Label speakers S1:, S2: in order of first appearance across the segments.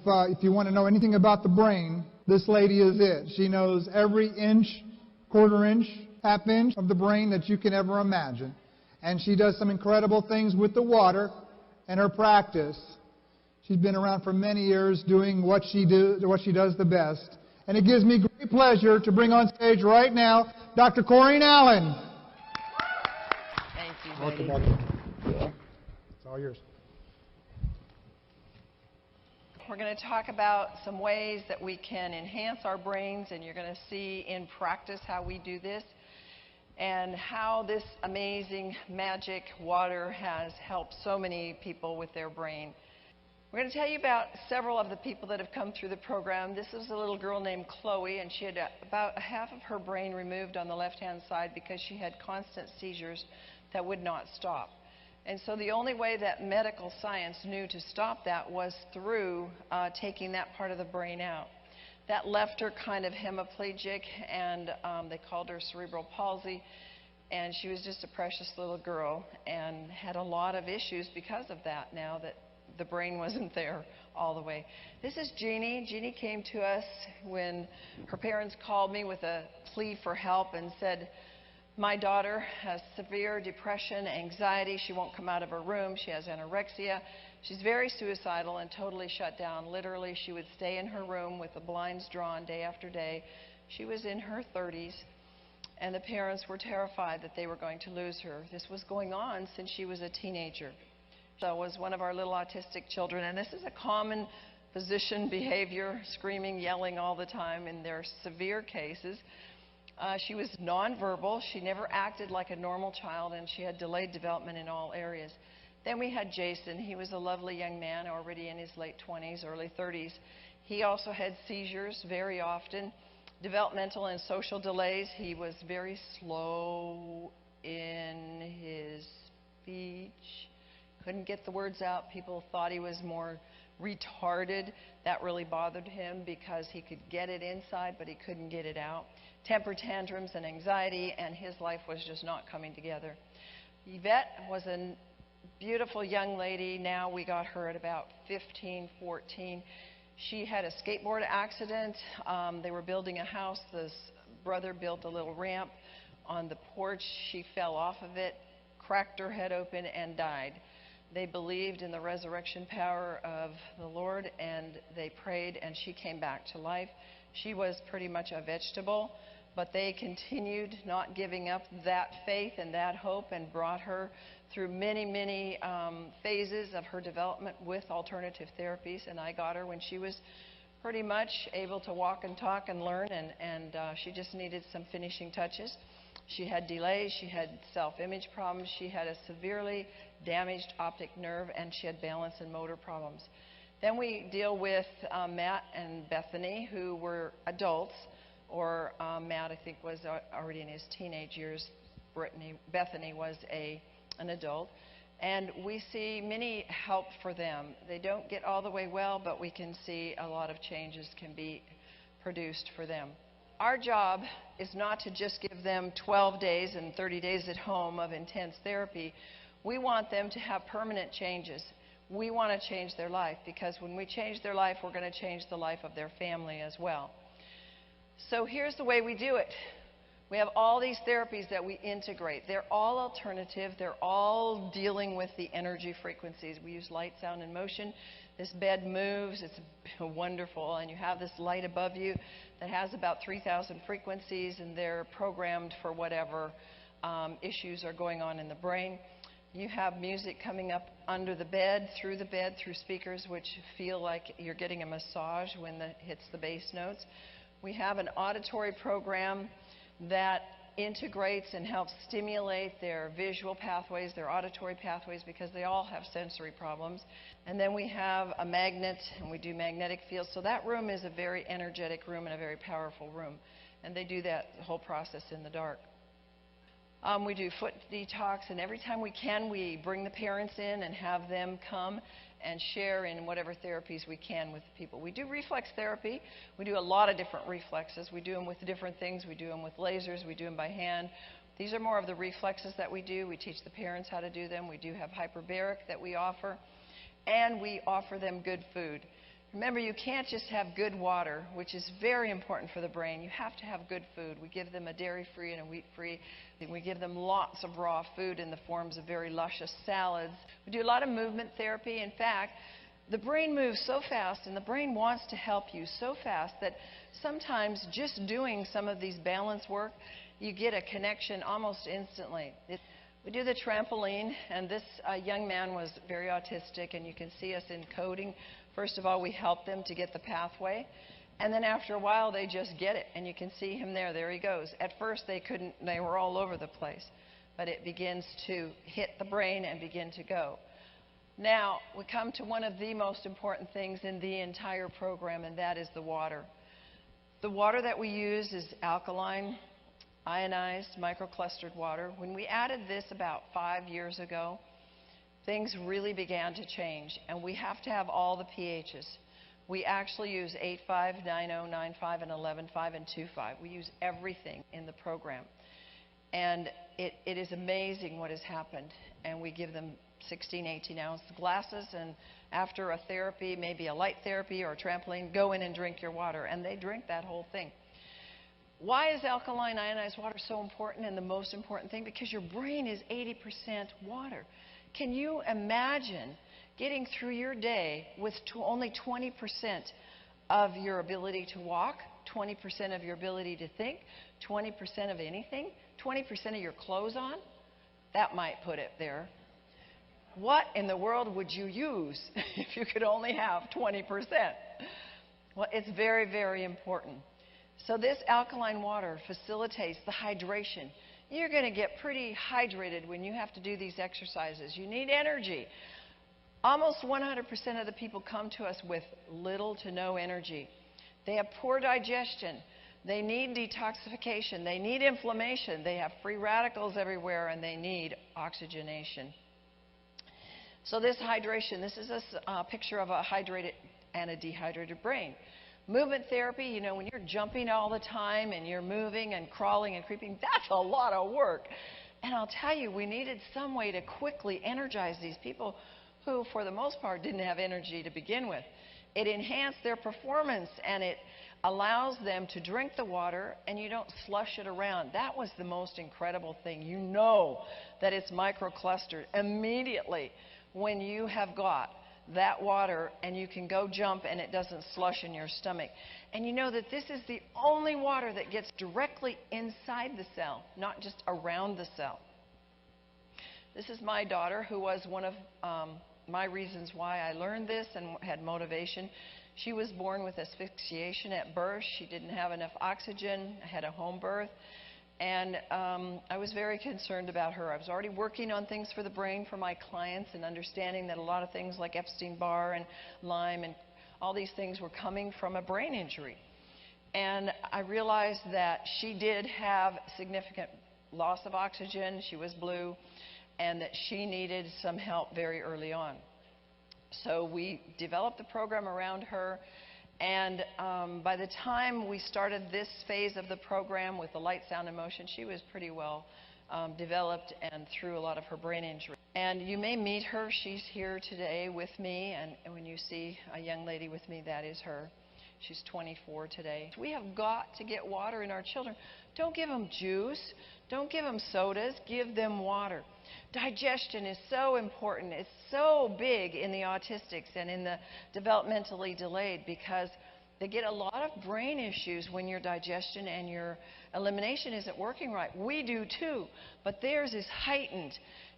S1: if you want to know anything about the brain, this lady is it. She knows every inch, quarter inch, half inch of the brain that you can ever imagine. And she does some incredible things with the water and her practice. She's been around for many years doing what she does the best. And it gives me great pleasure to bring on stage right now Dr. Corinne Allen.
S2: Thank you, buddy.
S1: Welcome. It's all yours.
S2: We're going to talk about some ways that we can enhance our brains, and you're going to see in practice how we do this and how this amazing magic water has helped so many people with their brain. We're going to tell you about several of the people that have come through the program. This is a little girl named Chloe, and she had about half of her brain removed on the left-hand side because she had constant seizures that would not stop. And so the only way that medical science knew to stop that was through taking that part of the brain out. That left her kind of hemiplegic, and they called her cerebral palsy. And she was just a precious little girl and had a lot of issues because of that now that the brain wasn't there all the way. This is Jeannie. Jeannie came to us when her parents called me with a plea for help and said, my daughter has severe depression, anxiety. She won't come out of her room. She has anorexia. She's very suicidal and totally shut down. Literally, she would stay in her room with the blinds drawn day after day. She was in her 30s, and the parents were terrified that they were going to lose her. This was going on since she was a teenager. So was one of our little autistic children, and this is a common position behavior, screaming, yelling all the time in their severe cases. She was nonverbal. She never acted like a normal child, and she had delayed development in all areas. Then we had Jason. He was a lovely young man, already in his late 20s, early 30s. He also had seizures very often, developmental and social delays. He was very slow in his speech, couldn't get the words out. People thought he was more retarded. That really bothered him because he could get it inside, but he couldn't get it out. Temper tantrums and anxiety, and his life was just not coming together. Yvette was a beautiful young lady. Now we got her at about 15, 14. She had a skateboard accident. They were building a house. This brother built a little ramp on the porch. She fell off of it, cracked her head open, and died. They believed in the resurrection power of the Lord, and they prayed, and she came back to life. She was pretty much a vegetable, but they continued not giving up that faith and that hope and brought her through many, many phases of her development with alternative therapies. And I got her when she was pretty much able to walk and talk and learn, and she just needed some finishing touches. She had delays, she had self-image problems, she had a severely damaged optic nerve, and she had balance and motor problems. Then we deal with Matt and Bethany, who were adults, or Matt, I think, was already in his teenage years. Bethany was an adult. And we see many help for them. They don't get all the way well, but we can see a lot of changes can be produced for them. Our job is not to just give them 12 days and 30 days at home of intense therapy. We want them to have permanent changes. We want to change their life, because when we change their life, we're going to change the life of their family as well. So here's the way we do it. We have all these therapies that we integrate. They're all alternative. They're all dealing with the energy frequencies. We use light, sound, and motion. This bed moves. It's wonderful. And you have this light above you that has about 3,000 frequencies, and they're programmed for whatever issues are going on in the brain. You have music coming up under the bed, through speakers, which feel like you're getting a massage when it hits the bass notes. We have an auditory program that integrates and helps stimulate their visual pathways, their auditory pathways, because they all have sensory problems. And then we have a magnet, and we do magnetic fields. So that room is a very energetic room and a very powerful room. And they do that whole process in the dark. We do foot detox, and every time we can, we bring the parents in and have them come and share in whatever therapies we can with people. We do reflex therapy. We do a lot of different reflexes. We do them with different things. We do them with lasers. We do them by hand. These are more of the reflexes that we do. We teach the parents how to do them. We do have hyperbaric that we offer, and we offer them good food. Remember, you can't just have good water, which is very important for the brain. You have to have good food. We give them a dairy-free and a wheat-free. We give them lots of raw food in the forms of very luscious salads. We do a lot of movement therapy. In fact, the brain moves so fast, and the brain wants to help you so fast that sometimes just doing some of these balance work, you get a connection almost instantly. We do the trampoline, and this young man was very autistic, and you can see us encoding. First of all, we help them to get the pathway, and then after a while, they just get it, and you can see him there. There he goes. At first, they couldn't. They were all over the place, but it begins to hit the brain and begin to go. Now, we come to one of the most important things in the entire program, and that is the water. The water that we use is alkaline, ionized, microclustered water. When we added this about 5 years ago, things really began to change, and we have to have all the pHs. We actually use 8.5, 9.0, 9.5, and 11.5, and 2.5. We use everything in the program. And it is amazing what has happened. And we give them 16, 18-ounce glasses, and after a therapy, maybe a light therapy or a trampoline, go in and drink your water. And they drink that whole thing. Why is alkaline ionized water so important and the most important thing? Because your brain is 80% water. Can you imagine getting through your day with only 20% of your ability to walk, 20% of your ability to think, 20% of anything, 20% of your clothes on? That might put it there. What in the world would you use if you could only have 20%? Well, it's very, very important. So this alkaline water facilitates the hydration. You're going to get pretty hydrated when you have to do these exercises. You need energy. Almost 100% of the people come to us with little to no energy. They have poor digestion. They need detoxification. They need inflammation. They have free radicals everywhere, and they need oxygenation. So this hydration, this is a picture of a hydrated and a dehydrated brain. Movement therapy, you know, when you're jumping all the time and you're moving and crawling and creeping, that's a lot of work. And I'll tell you, we needed some way to quickly energize these people who, for the most part, didn't have energy to begin with. It enhanced their performance, and it allows them to drink the water, and you don't slush it around. That was the most incredible thing. You know that it's microclustered immediately when you have got that water, and you can go jump and it doesn't slush in your stomach. And you know that this is the only water that gets directly inside the cell, not just around the cell. This is my daughter, who was one of my reasons why I learned this and had motivation. She was born with asphyxiation at birth. She didn't have enough oxygen, had a home birth. And I was very concerned about her. I was already working on things for the brain for my clients and understanding that a lot of things like Epstein-Barr and Lyme and all these things were coming from a brain injury. And I realized that she did have significant loss of oxygen. She was blue, and that she needed some help very early on. So we developed the program around her. And by the time we started this phase of the program with the light, sound, and motion, she was pretty well developed and through a lot of her brain injury. And you may meet her. She's here today with me. And when you see a young lady with me, that is her. She's 24 today. We have got to get water in our children. Don't give them juice. Don't give them sodas. Give them water. Digestion is so important. It's so big in the autistics and in the developmentally delayed, because they get a lot of brain issues when your digestion and your elimination isn't working right. We do too, but theirs is heightened.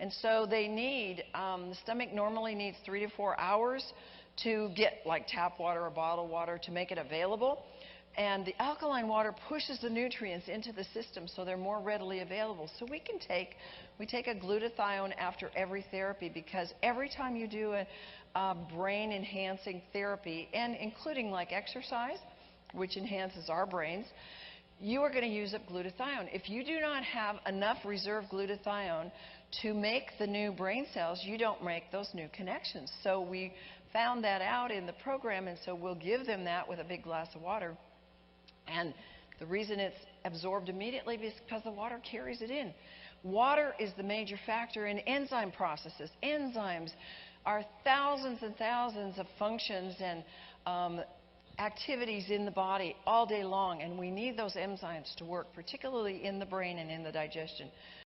S2: And so they need, the stomach normally needs 3 to 4 hours to get like tap water or bottled water to make it available. And the alkaline water pushes the nutrients into the system so they're more readily available. So we take a glutathione after every therapy, because every time you do a brain-enhancing therapy, and including like exercise, which enhances our brains, you are going to use up glutathione. If you do not have enough reserve glutathione to make the new brain cells, you don't make those new connections. So we found that out in the program, and so we'll give them that with a big glass of water. And the reason it's absorbed immediately is because the water carries it in. Water is the major factor in enzyme processes. Enzymes are thousands and thousands of functions and activities in the body all day long, and we need those enzymes to work, particularly in the brain and in the digestion.